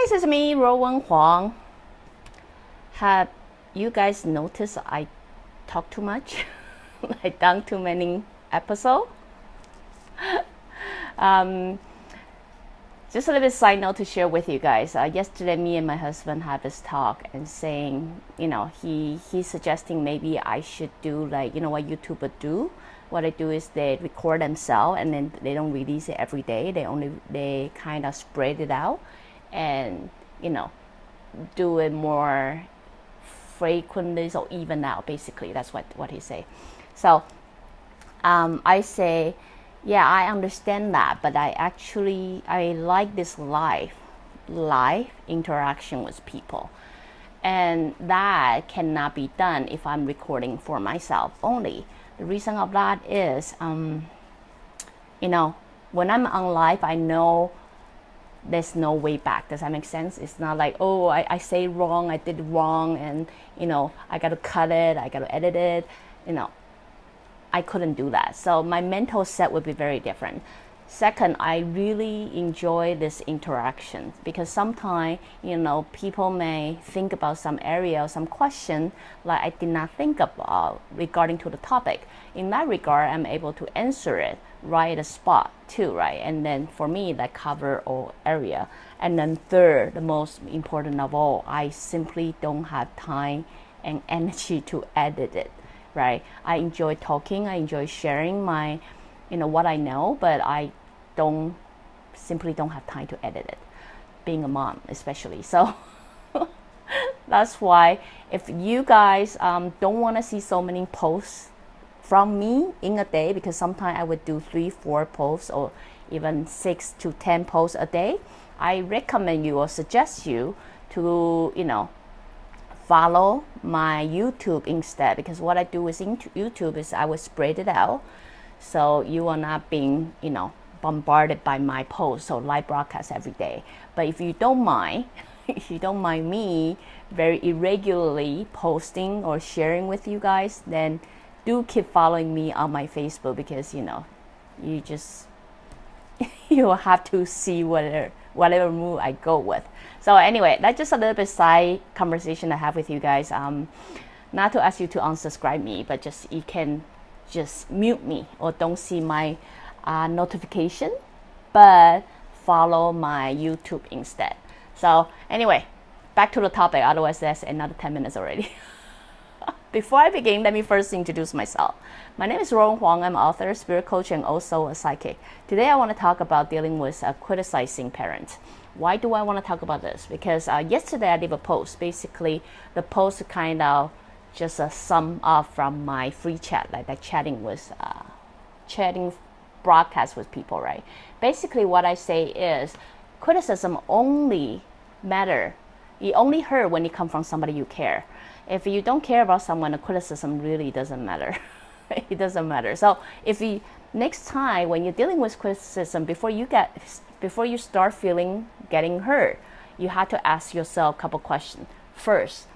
guys, it's me, Ruowen Huang. Have you guys noticed I talk too much? I done too many episodes? Just a little bit side note to share with you guys. Yesterday, me and my husband had this talk and saying, he's suggesting maybe I should do like, what YouTubers do. What they do is they record themselves and then they don't release it every day. They kind of spread it out and, do it more frequently or even out. Basically, that's what he say. So I say, yeah, I understand that, but I like this live interaction with people, and that cannot be done if I'm recording for myself only. The reason of that is, when I'm on live, I know there's no way back. Does that make sense? It's not like, oh, I say wrong, I did wrong, and I got to cut it, I got to edit it. I couldn't do that. So my mental set would be very different. Second, I really enjoy this interaction because sometimes, people may think about some area or some question like I did not think about regarding to the topic. In that regard, I'm able to answer it right at the spot too, right? And then for me, that cover all area. And then third, the most important of all, I simply don't have time and energy to edit it. Right? I enjoy talking. I enjoy sharing my, what I know, but I simply don't have time to edit it. Being a mom, especially. So that's why if you guys don't want to see so many posts from me in a day, because sometimes I would do 3-4 posts or even 6 to 10 posts a day, I recommend you or suggest you to, follow my YouTube instead, because what I do with YouTube is I will spread it out so you are not being bombarded by my posts or live broadcast every day. But if you don't mind me very irregularly posting or sharing with you guys, then do keep following me on my Facebook, because you just you'll have to see whatever move I go with. So anyway, that's just a little bit side conversation I have with you guys. Not to ask you to unsubscribe me, but you can just mute me or don't see my notification, but follow my YouTube instead. So anyway, back to the topic. Otherwise, that's another 10 minutes already. Before I begin, let me first introduce myself. My name is Ruowen Huang. I'm an author, spirit coach, and also a psychic. Today, I want to talk about dealing with criticizing parents. Why do I want to talk about this? Because yesterday I did a post. Basically, the post kind of just a sum up from my free chat, like that chatting broadcast with people, right? Basically, what I say is criticism only matter. You only hurt when it comes from somebody you care. If you don't care about someone, the criticism really doesn't matter. It doesn't matter. So if you next time when you're dealing with criticism, before you start getting hurt, you have to ask yourself a couple questions. First,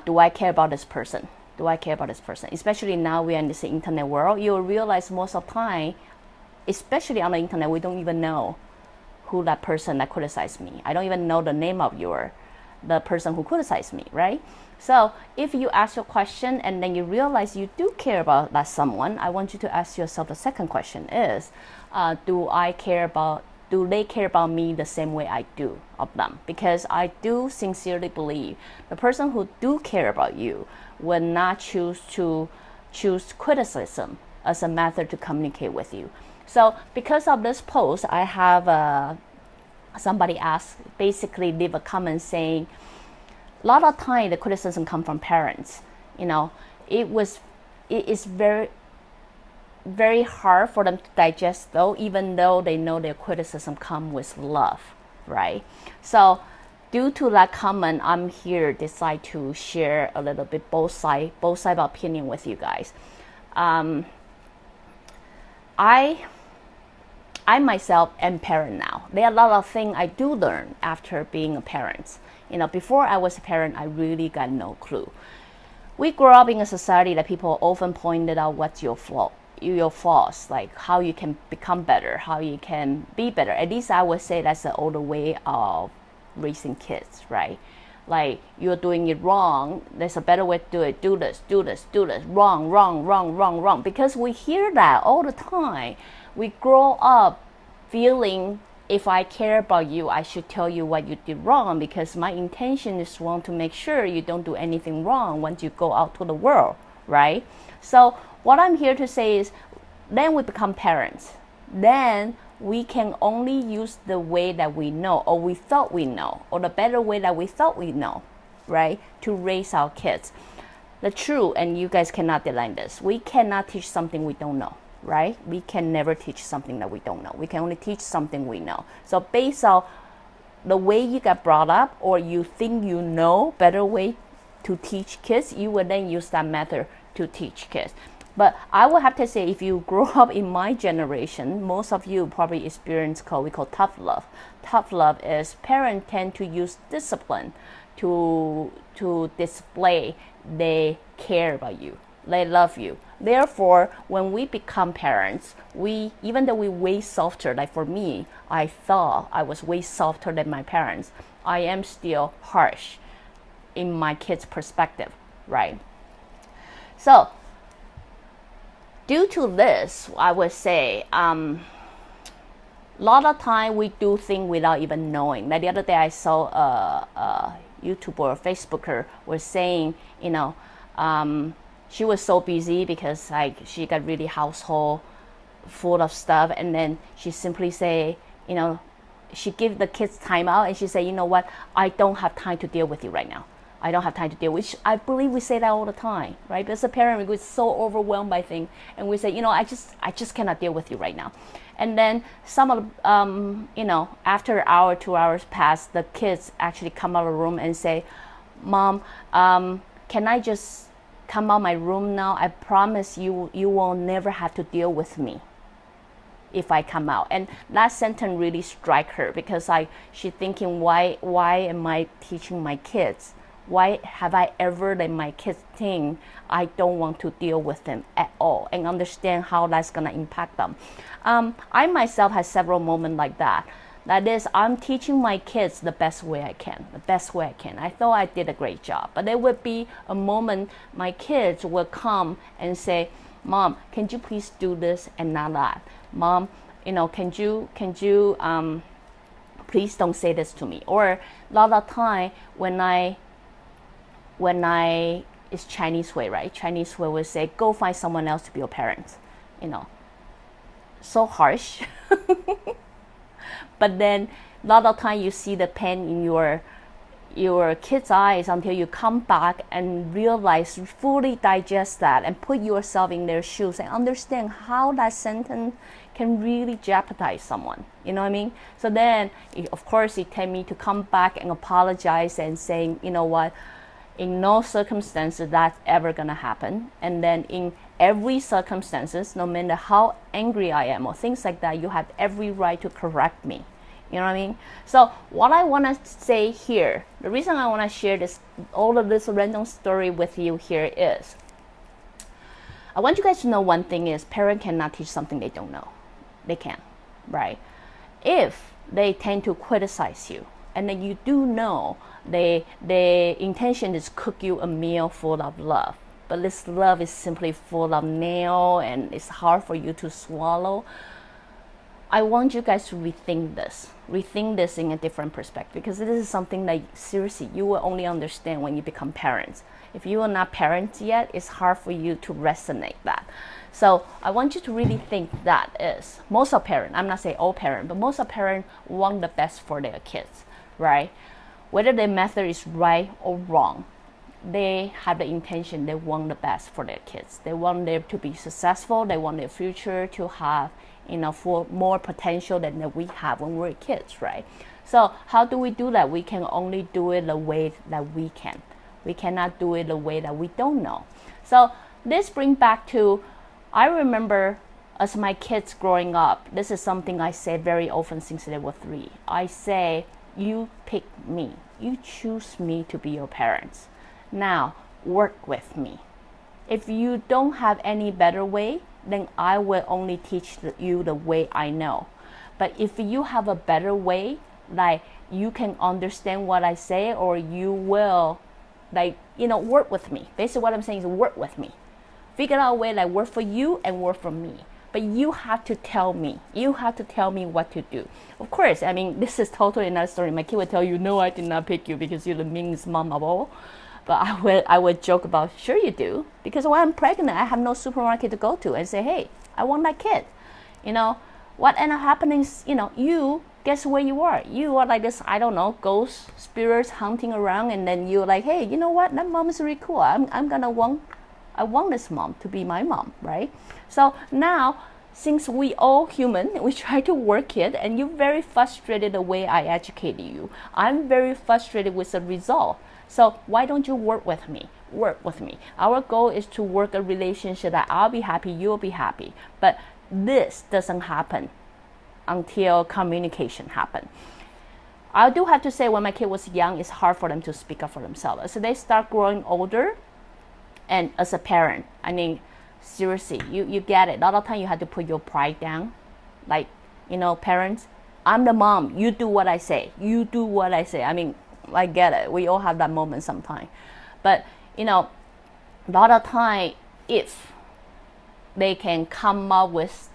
do I care about this person? Do I care about this person? Especially now we're in this internet world, you'll realize most of the time, especially on the internet, we don't even know who that person that criticized me. I don't even know the name of the person who criticized me, right? So if you ask your question and then you realize you do care about that someone, I want you to ask yourself the second question is, do they care about me the same way I do of them? Because I do sincerely believe the person who do care about you will not choose criticism as a method to communicate with you. So because of this post, I have somebody basically leave a comment saying, a lot of time the criticism come from parents. It is very, very hard for them to digest though, even though they know their criticism come with love, right? So due to that comment, I'm here decide to share a little bit both side opinion with you guys. I myself am parent now. There are a lot of things I do learn after being a parent. Before I was a parent, I really got no clue. We grew up in a society that people often pointed out what's your fault. your faults, like how you can become better, how you can be better. At least I would say that's the older way of raising kids, right? Like, you're doing it wrong, there's a better way to do it. Do this, do this, do this. Wrong, wrong, wrong, wrong, wrong. Because we hear that all the time. We grow up feeling, if I care about you, I should tell you what you did wrong, because my intention is wrong to make sure you don't do anything wrong once you go out to the world, right? So what I'm here to say is, then we become parents. Then we can only use the way that we know, or we thought we know, or the better way that we thought we know, right, to raise our kids. The truth, and you guys cannot deny this, we cannot teach something we don't know, right? We can never teach something that we don't know. We can only teach something we know. So based on the way you got brought up, or you think you know better way to teach kids, you will then use that method to teach kids. But I would have to say, if you grow up in my generation, most of you probably experience what we call tough love. Tough love is parents tend to use discipline to display they care about you, they love you. Therefore, when we become parents, even though we way softer, like for me, I thought I was way softer than my parents, I am still harsh in my kids' perspective, right? So due to this, I would say, a lot of time we do things without even knowing. Like the other day, I saw a YouTuber or Facebooker was saying, she was so busy because like she got really household full of stuff, and then she simply say, she give the kids time out, and she say, you know what, I don't have time to deal with you right now. I don't have time to deal with. I believe we say that all the time, right? But as a parent, we're so overwhelmed by things, and we say, I just cannot deal with you right now. And then some of, after an hour, 2 hours pass, the kids actually come out of the room and say, Mom, can I just come out my room now? I promise you will never have to deal with me if I come out. And that sentence really strike her, because she thinking, why am I teaching my kids? Why have I ever let my kids think I don't want to deal with them at all, and understand how that's going to impact them? I myself had several moments like that. That is, I'm teaching my kids the best way I can. I thought I did a great job. But there would be a moment my kids would come and say, Mom, can you please do this and not that? Mom, can you please don't say this to me? Or a lot of time when I it's Chinese way, right? Chinese way would say, go find someone else to be your parents. So harsh. But then a lot of time you see the pain in your kids' eyes until you come back and realize, fully digest that, and put yourself in their shoes and understand how that sentence can really jeopardize someone. You know what I mean? So then, of course, it tell me to come back and apologize and saying, you know what, in no circumstances that's ever gonna happen. And then in every circumstances, no matter how angry I am or things like that, you have every right to correct me. You know what I mean? So what I want to say here, the reason I want to share all of this random story with you here is, I want you guys to know one thing is, parents cannot teach something they don't know. They can't, right? If they tend to criticize you, and then you do know their intention is cook you a meal full of love, but this love is simply full of nail and it's hard for you to swallow, I want you guys to rethink this in a different perspective, because this is something that seriously you will only understand when you become parents. If you are not parents yet, it's hard for you to resonate that. So I want you to really think that is, most of parents, I'm not saying all parents, but most of parents want the best for their kids, right? Whether their method is right or wrong, they have the intention, they want the best for their kids. They want them to be successful, they want their future to have, for more potential than we have when we're kids, right? So how do we do that? We can only do it the way that we can. We cannot do it the way that we don't know. So this brings back to, I remember as my kids growing up, this is something I say very often since they were 3. I say, you pick me. You choose me to be your parents. Now, work with me. If you don't have any better way, then I will only teach you the way I know. But if you have a better way, like you can understand what I say, or you will, like, work with me. Basically what I'm saying is work with me. Figure out a way like work for you and work for me. But you have to tell me. You have to tell me what to do. Of course, I mean, this is totally another story. My kid will tell you, no, I did not pick you because you're the meanest mom of all. But I would joke about, sure you do. Because when I'm pregnant, I have no supermarket to go to and say, hey, I want that kid. What ended up happening is, you, guess where you are? You are like this, I don't know, ghost spirits hunting around, and then you're like, hey, you know what? That mom is really cool. I want this mom to be my mom, right? So now, since we all human, we try to work it, and you're very frustrated the way I educated you. I'm very frustrated with the result. So why don't you work with me? Work with me. Our goal is to work a relationship that I'll be happy, you'll be happy. But this doesn't happen until communication happens. I do have to say, when my kid was young, it's hard for them to speak up for themselves. So they start growing older, and as a parent, I mean, seriously, you get it. A lot of time you have to put your pride down. Like, parents, I'm the mom. You do what I say. You do what I say. I mean, I get it. We all have that moment sometime. But, a lot of time, if they can come up with,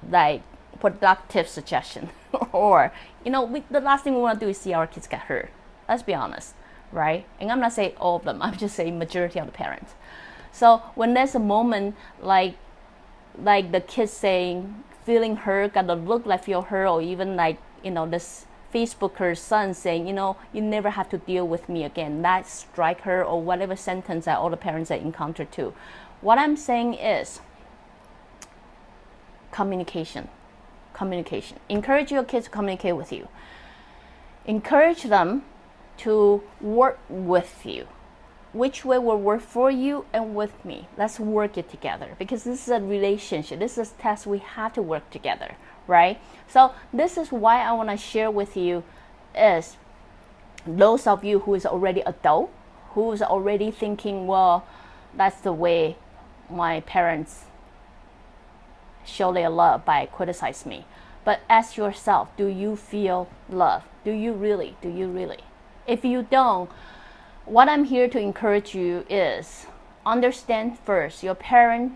like, productive suggestion, or, the last thing we want to do is see our kids get hurt. Let's be honest, right? And I'm not saying all of them. I'm just saying majority of the parents. So when there's a moment like the kid saying, feeling hurt, got a look like feel hurt, or even like, this Facebooker's son saying, you never have to deal with me again, that strike her, or whatever sentence that all the parents that encounter too. What I'm saying is communication. Encourage your kids to communicate with you. Encourage them to work with you. Which way will work for you and with me? Let's work it together, because this is a relationship. This is a test. We have to work together, right? So this is why I want to share with you is those of you who is already adult, who is already thinking, well, that's the way my parents show their love, by criticize me. But ask yourself, do you feel love? Do you really? If you don't, what I'm here to encourage you is understand first, your parent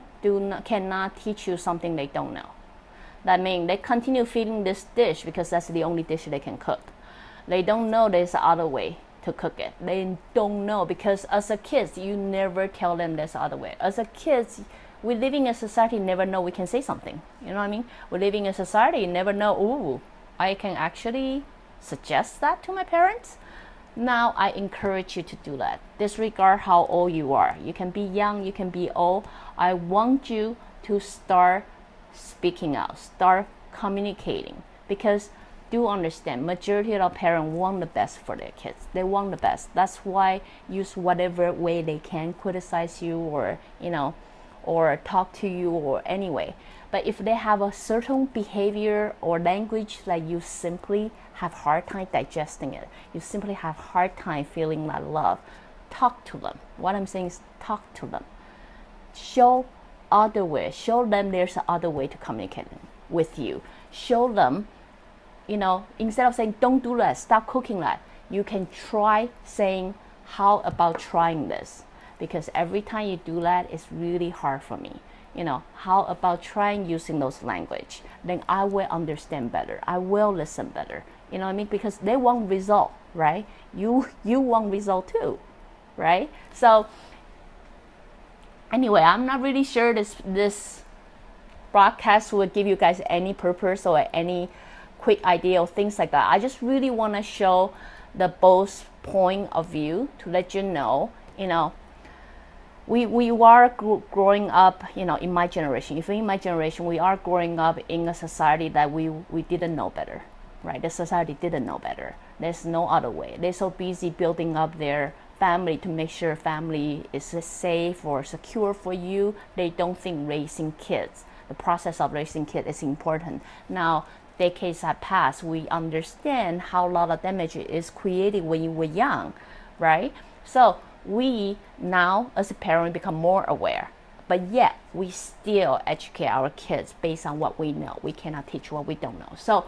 cannot teach you something they don't know. That means they continue feeding this dish because that's the only dish they can cook. They don't know there's other way to cook it. They don't know, because as a kid, you never tell them there's other way. As a kid, we live in a society, never know we can say something. You know what I mean? We live in a society, never know, ooh, I can actually suggest that to my parents. Now I encourage you to do that. Disregard how old you are. You can be young, you can be old. I want you to start speaking out, start communicating, because do understand, majority of parents want the best for their kids. They want the best. That's why use whatever way they can criticize you, or or talk to you, or anyway. But if they have a certain behavior or language that you simply have hard time digesting it, you simply have hard time feeling that love, talk to them. What I'm saying is talk to them. Show other way. Show them there's other way to communicate with you. Show them, instead of saying don't do that, stop cooking that, you can try saying, how about trying this? Because every time you do that, it's really hard for me. How about trying using those language? Then I will understand better. I will listen better. You know what I mean? Because they want result, right? You want result too, right? So anyway, I'm not really sure this broadcast will give you guys any purpose or any quick idea or things like that. I just really want to show the both point of view to let you know, we are growing up, in my generation. If in my generation, we are growing up in a society that we didn't know better, right? The society didn't know better. There's no other way. They're so busy building up their family to make sure family is safe or secure for you. They don't think raising kids, the process of raising kids, is important. Now, decades have passed. We understand how a lot of damage is created when you were young, right? So we now, as a parent, become more aware. but yet we still educate our kids based on what we know. We cannot teach what we don't know. So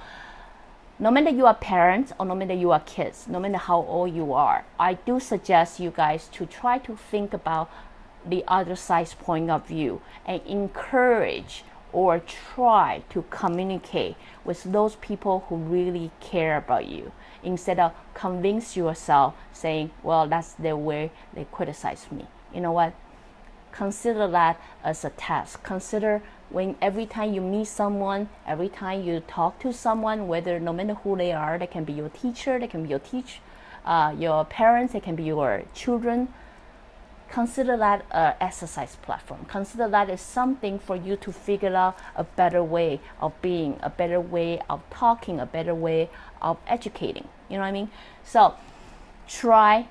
no matter you are parents or no matter you are kids, no matter how old you are, I do suggest you guys to try to think about the other side's point of view and encourage or try to communicate with those people who really care about you, instead of convince yourself saying, well, that's their way, they criticize me. You know what? Consider that as a test. Consider when every time you meet someone, every time you talk to someone, whether no matter who they are, they can be your teacher, they can be your parents, they can be your children. Consider that an exercise platform. Consider that as something for you to figure out a better way of being, a better way of talking, a better way of educating. You know what I mean? So try.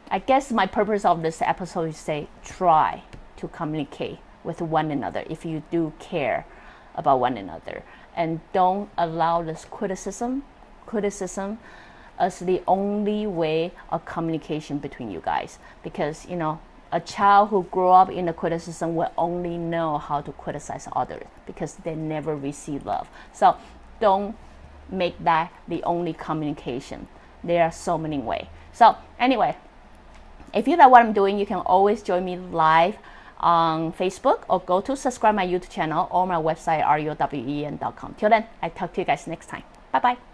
I guess my purpose of this episode is to say try to communicate with one another if you do care about one another, and don't allow this criticism as the only way of communication between you guys, because you know, a child who grew up in the criticism will only know how to criticize others because they never receive love. So don't make that the only communication. There are so many ways. So anyway, if you like what I'm doing, you can always join me live on Facebook or go to subscribe my YouTube channel or my website ruowen.com. Till then, I talk to you guys next time. Bye bye.